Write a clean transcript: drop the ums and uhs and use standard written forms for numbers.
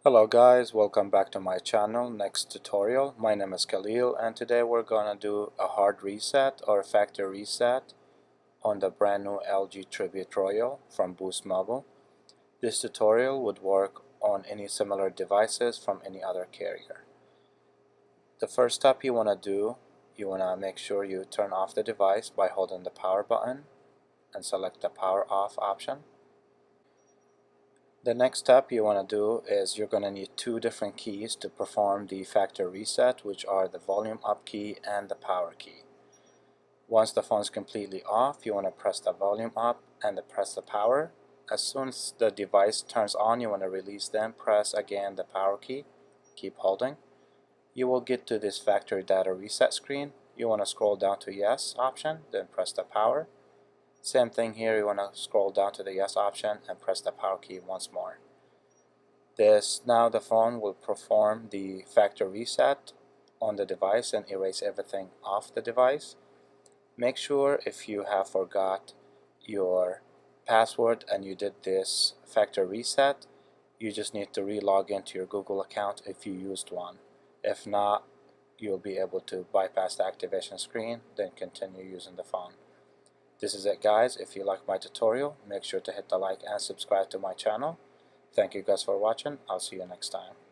Hello guys, welcome back to my channel, NexTutorial. My name is Khalil and today we're gonna do a hard reset or a factory reset on the brand new LG Tribute Royal from Boost Mobile. This tutorial would work on any similar devices from any other carrier. The first step you wanna do, you wanna make sure you turn off the device by holding the power button and select the power off option. The next step you want to do is you're going to need two different keys to perform the factory reset, which are the volume up key and the power key. Once the phone is completely off, you want to press the volume up and press the power. As soon as the device turns on, you want to release them, press again the power key, keep holding. You will get to this factory data reset screen. You want to scroll down to yes option, then press the power. Same thing here, you want to scroll down to the yes option and press the power key once more. Now the phone will perform the factory reset on the device and erase everything off the device. Make sure if you have forgot your password and you did this factory reset, you just need to re-log into your Google account if you used one. If not, you'll be able to bypass the activation screen, then continue using the phone. This is it guys. If you like my tutorial, make sure to hit the like and subscribe to my channel. Thank you guys for watching. I'll see you next time.